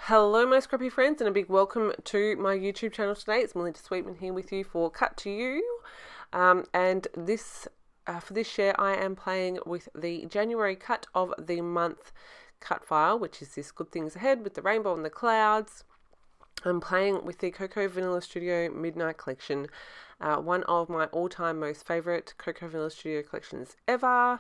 Hello, my scrappy friends, and a big welcome to my YouTube channel today. It's Melinda Sweetman here with you for Cut to You. And this for this share, I am playing with the January cut of the month cut file, which is this Good Things Ahead with the rainbow and the clouds. I'm playing with the Coco Vanilla Studio Midnight Collection, one of my all-time most favourite Coco Vanilla Studio collections ever.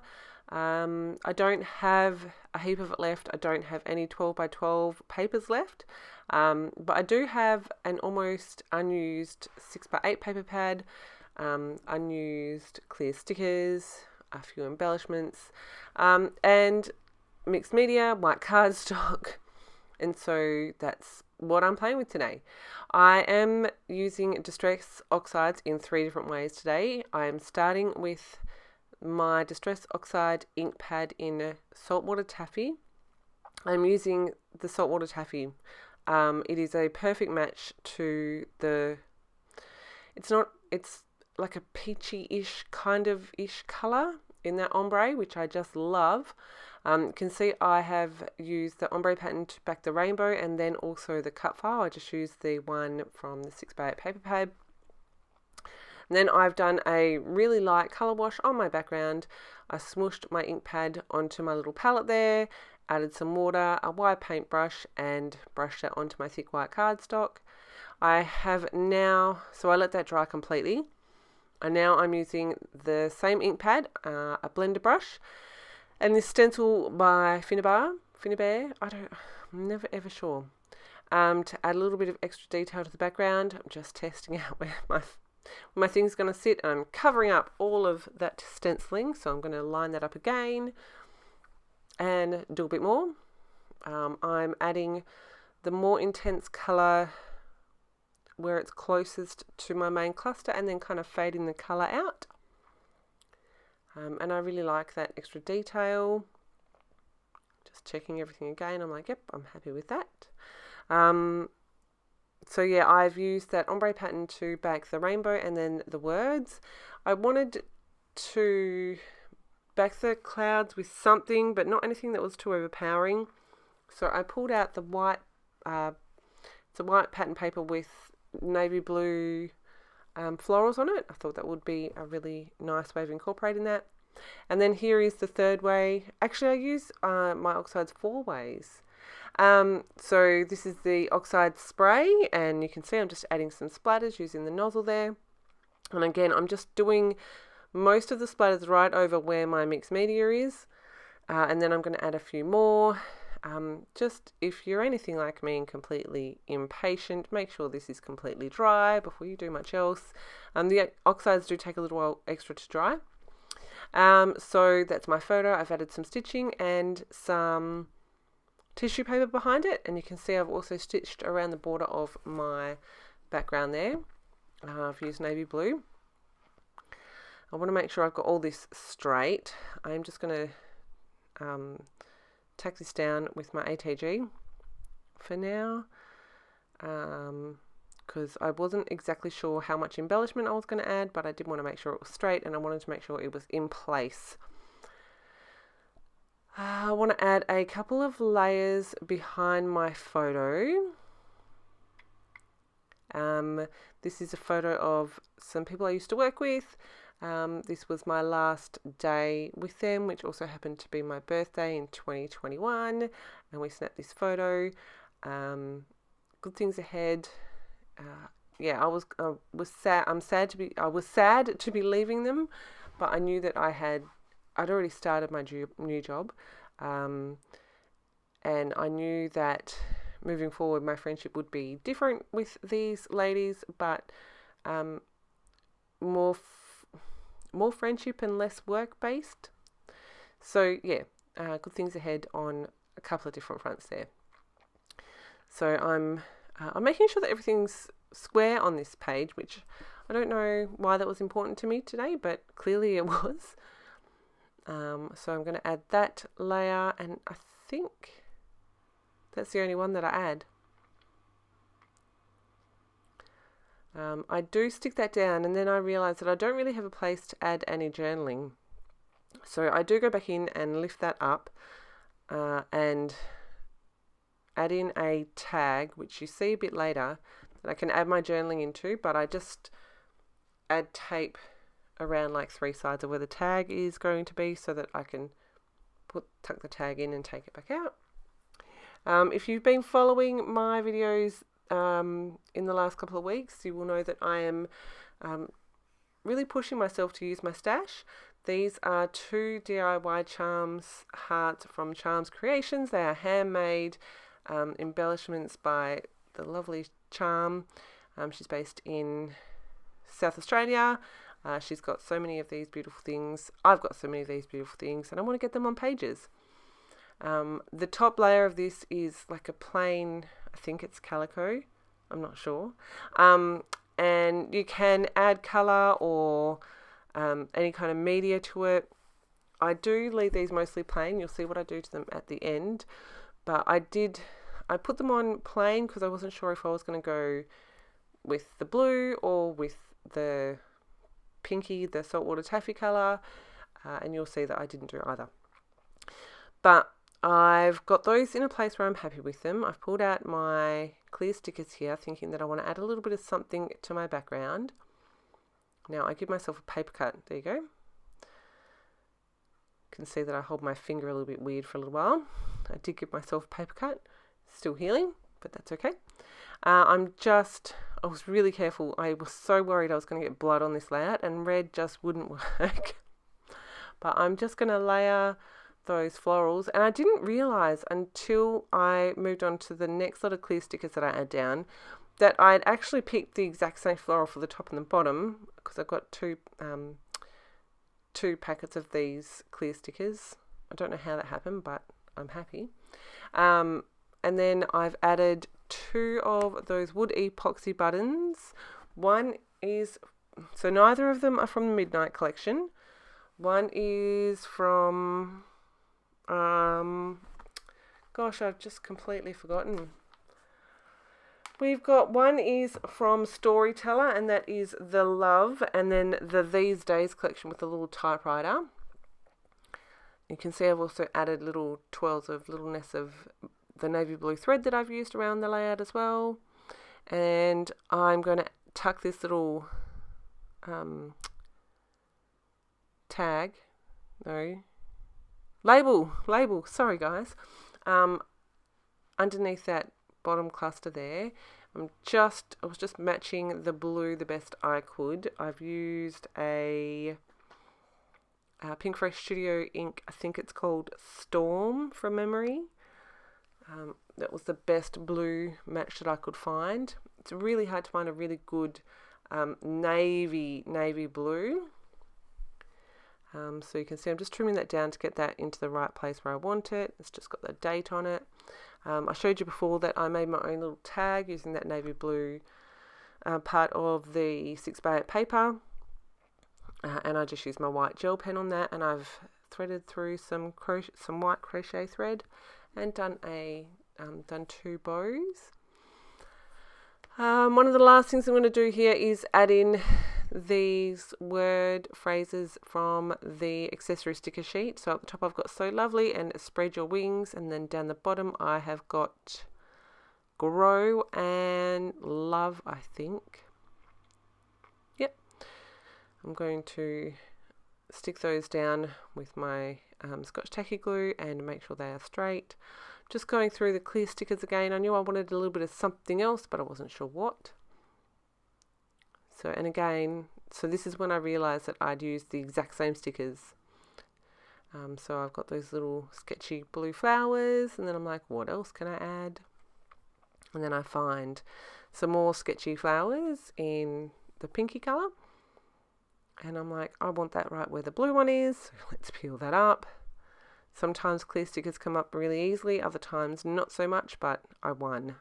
I don't have a heap of it left. I don't have any 12 by 12 papers left, but I do have an almost unused 6 by 8 paper pad, unused clear stickers, a few embellishments, and mixed media, white cardstock, and so that's what I'm playing with today. I am using Distress Oxides in 3 different ways today. I am starting with my Distress Oxide ink pad in Saltwater Taffy. I'm using the Saltwater Taffy. It is a perfect match to the, it's like a peachy-ish kind of colour in that ombre, which I just love. You can see I have used the ombre pattern to back the rainbow and then also the cut file. I just used the one from the 6 by 8 paper pad. And then I've done a really light colour wash on my background. I smooshed my ink pad onto my little palette there, added some water, a wire paintbrush, and brushed that onto my thick white cardstock. I have now, so I let that dry completely. And now I'm using the same ink pad, a blender brush, and this stencil by Finnabair, I'm never ever sure, to add a little bit of extra detail to the background. I'm just testing out where my thing's going to sit, and I'm covering up all of that stenciling, so I'm going to line that up again and do a bit more. I'm adding the more intense colour where it's closest to my main cluster and then kind of fading the colour out. And I really like that extra detail. Just checking everything again. I'm like, yep, I'm happy with that. So yeah, I've used that ombre pattern to back the rainbow and then the words. I wanted to back the clouds with something, but not anything that was too overpowering. So I pulled out the white, it's a white pattern paper with navy blue florals on it. I thought that would be a really nice way of incorporating that. And then here is the third way. Actually, I use my oxides 4 ways. So this is the oxide spray, and you can see I'm just adding some splatters using the nozzle there. And again, I'm just doing most of the splatters right over where my mixed media is. And then I'm going to add a few more. Just if you're anything like me and completely impatient, make sure this is completely dry before you do much else. The oxides do take a little while extra to dry. So that's my photo. I've added some stitching and some tissue paper behind it, and you can see I've also stitched around the border of my background there. I've used navy blue. I want to make sure I've got all this straight. I'm just going to tack this down with my ATG for now, because I wasn't exactly sure how much embellishment I was going to add, but I did want to make sure it was straight, and I wanted to make sure it was in place. I want to add a couple of layers behind my photo. This is a photo of some people I used to work with. This was my last day with them, which also happened to be my birthday in 2021, and we snapped this photo. Good Things Ahead. Yeah, I was sad. I was sad to be leaving them, but I knew that I'd already started my new job, and I knew that moving forward my friendship would be different with these ladies, but more friendship and less work based. So yeah, good things ahead on a couple of different fronts there. So I'm making sure that everything's square on this page, which I don't know why that was important to me today, but clearly it was. So I'm going to add that layer, and I think that's the only one that I add. I do stick that down, and then I realise that I don't really have a place to add any journaling. So I do go back in and lift that up, and add in a tag, which you see a bit later, that I can add my journaling into, but I just add tape around like 3 sides of where the tag is going to be so that I can tuck the tag in and take it back out. If you've been following my videos in the last couple of weeks, you will know that I am really pushing myself to use my stash. These are 2 DIY charms hearts from Charms Creations. They are handmade embellishments by the lovely Charm. She's based in South Australia. She's got so many of these beautiful things. I've got so many of these beautiful things, and I want to get them on pages. The top layer of this is like a plain, I think it's calico, I'm not sure. And you can add colour or any kind of media to it. I do leave these mostly plain. You'll see what I do to them at the end. But I put them on plain because I wasn't sure if I was going to go with the blue or with the pinky, the saltwater taffy colour. And you'll see that I didn't do either. But I've got those in a place where I'm happy with them. I've pulled out my clear stickers here, thinking that I want to add a little bit of something to my background. Now I give myself a paper cut. There you go. You can see that I hold my finger a little bit weird for a little while. I did give myself a paper cut. Still healing, but that's okay. I was really careful. I was so worried I was going to get blood on this layout, and red just wouldn't work. But I'm just going to layer those florals, and I didn't realize until I moved on to the next lot of clear stickers that I add down that I'd actually picked the exact same floral for the top and the bottom, because I've got two packets of these clear stickers. I don't know how that happened, but I'm happy. And then I've added 2 of those wood epoxy buttons. One is, so neither of them are from the Midnight collection. One is from gosh, I've just completely forgotten. We've got one is from Storyteller, and that is the Love, and then the These Days collection with the little typewriter. You can see I've also added little twirls of littleness of the navy blue thread that I've used around the layout as well. And I'm going to tuck this little label, sorry guys, underneath that bottom cluster there. I was just matching the blue the best I could. I've used a Pinkfresh Studio ink, I think it's called Storm from memory. That was the best blue match that I could find. It's really hard to find a really good navy blue. So you can see I'm just trimming that down to get that into the right place where I want it. It's just got the date on it. I showed you before that I made my own little tag using that navy blue part of the 6x8 paper. And I just used my white gel pen on that, and I've threaded through some white crochet thread and done 2 bows. One of the last things I'm going to do here is add in these word phrases from the accessory sticker sheet. So at the top I've got So Lovely and Spread Your Wings, and then down the bottom I have got Grow and Love, I think. Yep. I'm going to stick those down with my Scotch Tacky Glue and make sure they are straight. Just going through the clear stickers again. I knew I wanted a little bit of something else, but I wasn't sure what. So, and again, so this is when I realised that I'd used the exact same stickers. So I've got those little sketchy blue flowers, and then I'm like, what else can I add? And then I find some more sketchy flowers in the pinky colour. And I'm like, I want that right where the blue one is. So let's peel that up. Sometimes clear stickers come up really easily, other times not so much, but I won.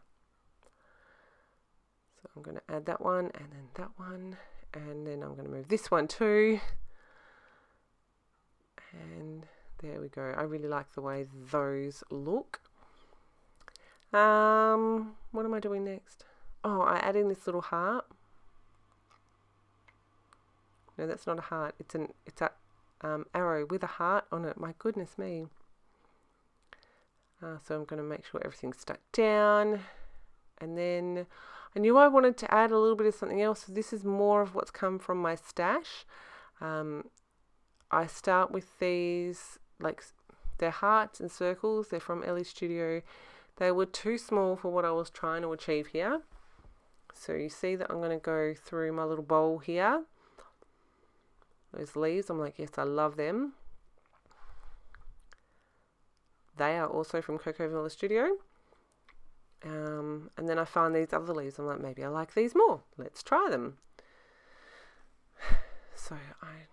So I'm going to add that one, and then that one, and then I'm going to move this one too. And there we go. I really like the way those look. What am I doing next? Oh, I add in this little heart. No, that's not a heart. It's a arrow with a heart on it. My goodness me. So I'm going to make sure everything's stuck down. And then I knew I wanted to add a little bit of something else. So this is more of what's come from my stash. I start with these, like, they're hearts and circles. They're from Ellie Studio. They were too small for what I was trying to achieve here. So you see that I'm going to go through my little bowl here. Those leaves, I'm like, yes, I love them. They are also from Coco Vanilla Studio. And then I found these other leaves. I'm like, maybe I like these more. Let's try them. So I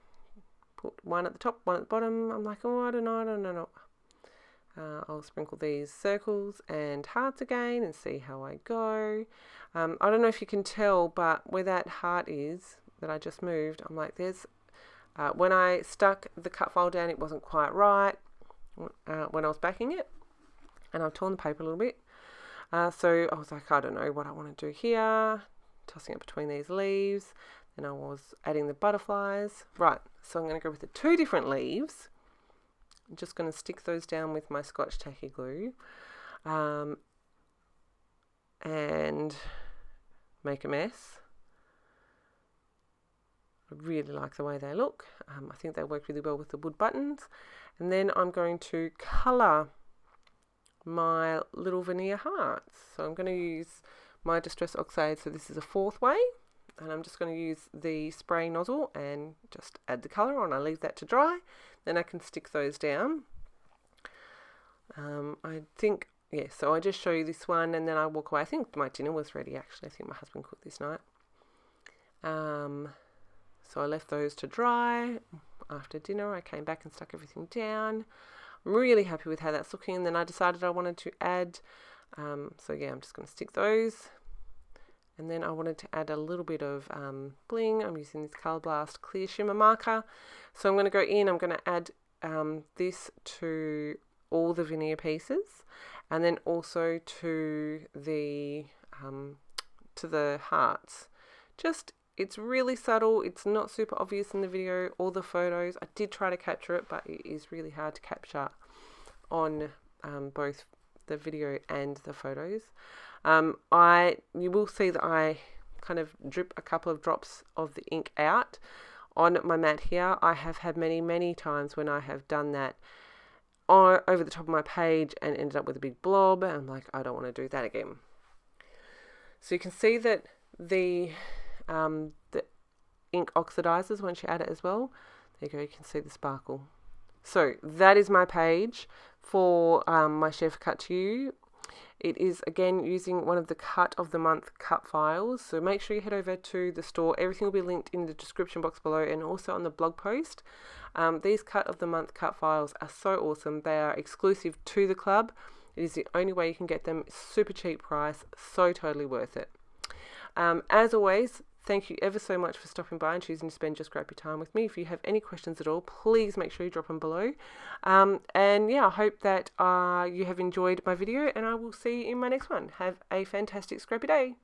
put one at the top, one at the bottom. I'm like, oh, I don't know. I'll sprinkle these circles and hearts again and see how I go. I don't know if you can tell, but where that heart is that I just moved, I'm like, there's, when I stuck the cut file down, it wasn't quite right when I was backing it. And I've torn the paper a little bit. So I was like, I don't know what I want to do here. Tossing it between these leaves. Then I was adding the butterflies. Right, so I'm going to go with the 2 different leaves. I'm just going to stick those down with my Scotch Tacky Glue. And make a mess. I really like the way they look. I think they work really well with the wood buttons. And then I'm going to colour my little veneer hearts. So I'm going to use my Distress Oxide. So this is a 4th way. And I'm just going to use the spray nozzle and just add the colour on. I leave that to dry. Then I can stick those down. I think, yeah, so I just show you this one and then I walk away. I think my dinner was ready actually. I think my husband cooked this night. So I left those to dry. After dinner I came back and stuck everything down. I'm really happy with how that's looking. And then I decided I wanted to add, so yeah, I'm just going to stick those. And then I wanted to add a little bit of bling. I'm using this Colour Blast Clear Shimmer Marker. So I'm going to go in, I'm going to add this to all the veneer pieces. And then also to the hearts. Just, it's really subtle. It's not super obvious in the video or the photos. I did try to capture it, but it is really hard to capture on both the video and the photos. You will see that I kind of drip a couple of drops of the ink out on my mat here. I have had many times when I have done that over the top of my page and ended up with a big blob. And I'm like, I don't want to do that again. So you can see that the ink oxidizes once you add it as well. There you go, you can see the sparkle. So that is my page for my Chef Cut to You. It is again using one of the Cut of the Month cut files. So make sure you head over to the store. Everything will be linked in the description box below and also on the blog post. These Cut of the Month cut files are so awesome. They are exclusive to the club. It is the only way you can get them. Super cheap price. So totally worth it. As always, thank you ever so much for stopping by and choosing to spend your scrappy time with me. If you have any questions at all, please make sure you drop them below. And yeah, I hope that you have enjoyed my video and I will see you in my next one. Have a fantastic scrappy day.